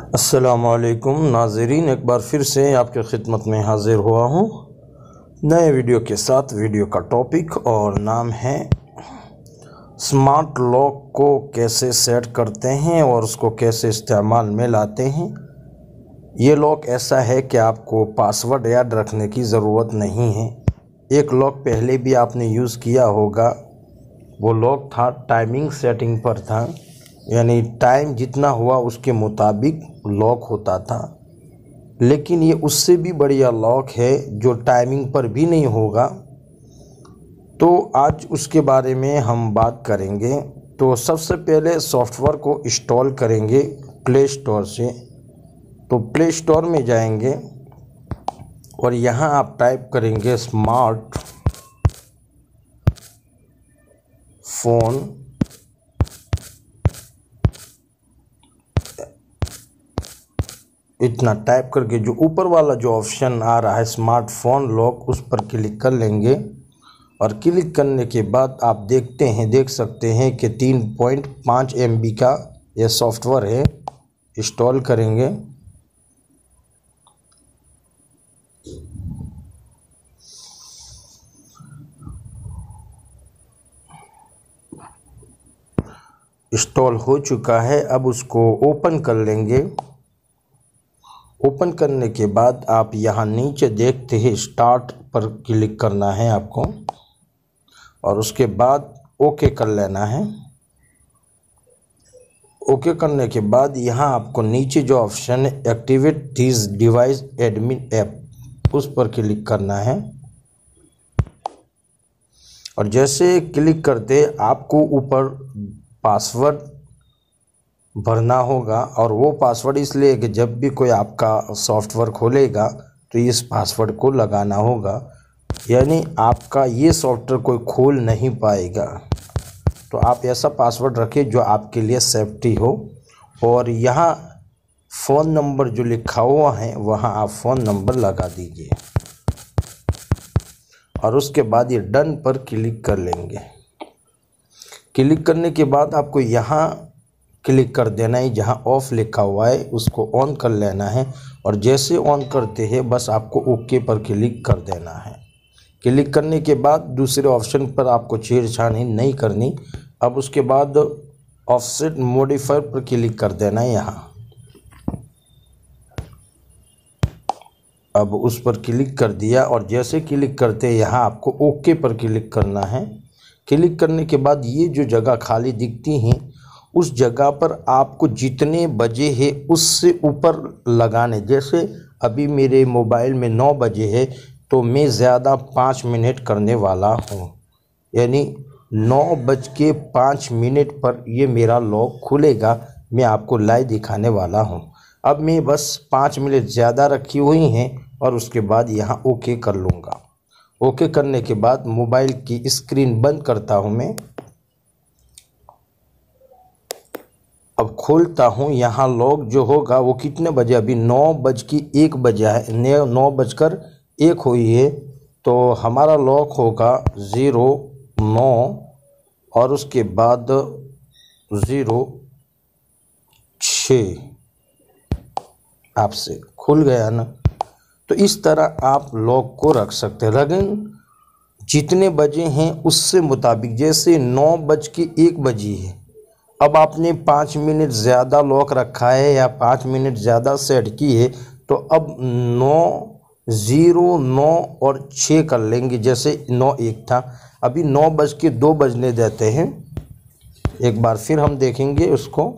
अस्सलामुअलैकुम नाज़रीन, एक बार फिर से आपके खिदमत में हाज़िर हुआ हूँ नए वीडियो के साथ। वीडियो का टॉपिक और नाम है स्मार्ट लॉक को कैसे सेट करते हैं और उसको कैसे इस्तेमाल में लाते हैं। ये लॉक ऐसा है कि आपको पासवर्ड याद रखने की ज़रूरत नहीं है। एक लॉक पहले भी आपने यूज़ किया होगा, वो लॉक था टाइमिंग सेटिंग पर था, यानी टाइम जितना हुआ उसके मुताबिक लॉक होता था। लेकिन ये उससे भी बढ़िया लॉक है जो टाइमिंग पर भी नहीं होगा। तो आज उसके बारे में हम बात करेंगे। तो सबसे पहले सॉफ्टवेयर को इंस्टॉल करेंगे प्ले स्टोर से। तो प्ले स्टोर में जाएंगे और यहाँ आप टाइप करेंगे स्मार्ट फ़ोन। इतना टाइप करके जो ऊपर वाला जो ऑप्शन आ रहा है स्मार्टफोन लॉक, उस पर क्लिक कर लेंगे। और क्लिक करने के बाद आप देख सकते हैं कि 3.5 MB का यह सॉफ्टवेयर है। इंस्टॉल करेंगे। इंस्टॉल हो चुका है, अब उसको ओपन कर लेंगे। ओपन करने के बाद आप यहाँ नीचे देखते हैं स्टार्ट पर क्लिक करना है आपको, और उसके बाद ओके कर लेना है। ओके करने के बाद यहाँ आपको नीचे जो ऑप्शन है activate this device admin app, उस पर क्लिक करना है। और जैसे क्लिक करते आपको ऊपर पासवर्ड भरना होगा, और वो पासवर्ड इसलिए कि जब भी कोई आपका सॉफ्टवेयर खोलेगा तो इस पासवर्ड को लगाना होगा, यानी आपका ये सॉफ्टवेयर कोई खोल नहीं पाएगा। तो आप ऐसा पासवर्ड रखें जो आपके लिए सेफ्टी हो। और यहाँ फ़ोन नंबर जो लिखा हुआ है वहाँ आप फ़ोन नंबर लगा दीजिए, और उसके बाद ये डन पर क्लिक कर लेंगे। क्लिक करने के बाद आपको यहाँ क्लिक कर देना है, जहाँ ऑफ लिखा हुआ है उसको ऑन कर लेना है। और जैसे ऑन करते हैं बस आपको ओके पर क्लिक कर देना है। क्लिक करने के बाद दूसरे ऑप्शन पर आपको छेड़छाड़ नहीं करनी। अब उसके बाद ऑफसेट मॉडिफायर पर क्लिक कर देना है यहाँ। अब उस पर क्लिक कर दिया, और जैसे क्लिक करते हैं यहाँ आपको ओके पर क्लिक करना है। क्लिक करने के बाद ये जो जगह खाली दिखती हैं उस जगह पर आपको जितने बजे है उससे ऊपर लगाने। जैसे अभी मेरे मोबाइल में 9 बजे है तो मैं ज़्यादा 5 मिनट करने वाला हूँ, यानी 9:05 पर ये मेरा लॉक खुलेगा। मैं आपको लाइव दिखाने वाला हूँ। अब मैं बस 5 मिनट ज़्यादा रखी हुई हैं और उसके बाद यहाँ ओके कर लूँगा। ओके करने के बाद मोबाइल की स्क्रीन बंद करता हूँ मैं। अब खोलता हूँ। यहाँ लॉक जो होगा वो कितने बजे, अभी 9:01 बजा है, 9:01 हुई है। तो हमारा लॉक होगा 09 और उसके बाद 06 आपसे खुल गया ना। तो इस तरह आप लॉक को रख सकते हैं। लेकिन जितने बजे हैं उससे मुताबिक, जैसे 9:01 बजी है, अब आपने 5 मिनट ज़्यादा लॉक रखा है या 5 मिनट ज़्यादा सेट की है, तो अब 9, 09 और 6 कर लेंगे। जैसे 9:01 था, अभी 9:02 बजने देते हैं। एक बार फिर हम देखेंगे उसको।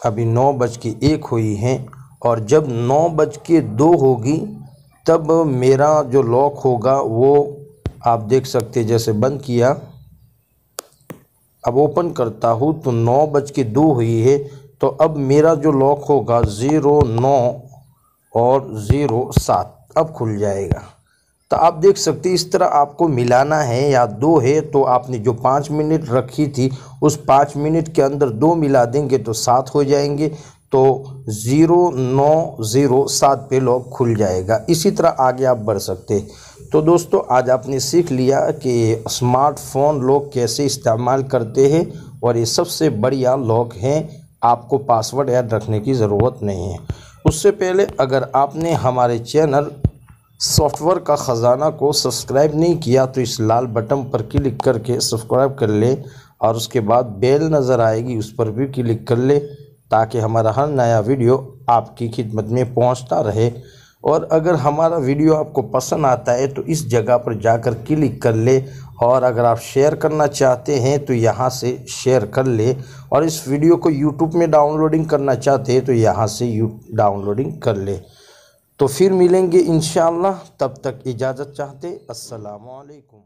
अभी 9:01 हुई है, और जब 9:02 होगी तब मेरा जो लॉक होगा वो आप देख सकते हैं। जैसे बंद किया, अब ओपन करता हूँ तो 9:02 हुई है। तो अब मेरा जो लॉक होगा 09 और 07 अब खुल जाएगा। तो आप देख सकते हैं इस तरह आपको मिलाना है, या 2 है तो आपने जो 5 मिनट रखी थी उस 5 मिनट के अंदर 2 मिला देंगे तो 7 हो जाएंगे। तो 0907 पे लॉक खुल जाएगा। इसी तरह आगे आप बढ़ सकते हैं। तो दोस्तों आज आपने सीख लिया कि स्मार्टफोन लॉक कैसे इस्तेमाल करते हैं और ये सबसे बढ़िया लॉक है, आपको पासवर्ड याद रखने की ज़रूरत नहीं है। उससे पहले अगर आपने हमारे चैनल सॉफ्टवेयर का ख़जाना को सब्सक्राइब नहीं किया तो इस लाल बटन पर क्लिक करके सब्सक्राइब कर ले और उसके बाद बेल नज़र आएगी उस पर भी क्लिक कर ले ताकि हमारा हर नया वीडियो आपकी खिदमत में पहुंचता रहे। और अगर हमारा वीडियो आपको पसंद आता है तो इस जगह पर जाकर क्लिक कर ले और अगर आप शेयर करना चाहते हैं तो यहाँ से शेयर कर ले और इस वीडियो को यूट्यूब में डाउनलोडिंग करना चाहते हैं तो यहाँ से डाउनलोडिंग कर ले। तो फिर मिलेंगे इंशाअल्लाह, तब तक इजाज़त चाहते। अस्सलामु अलैकुम।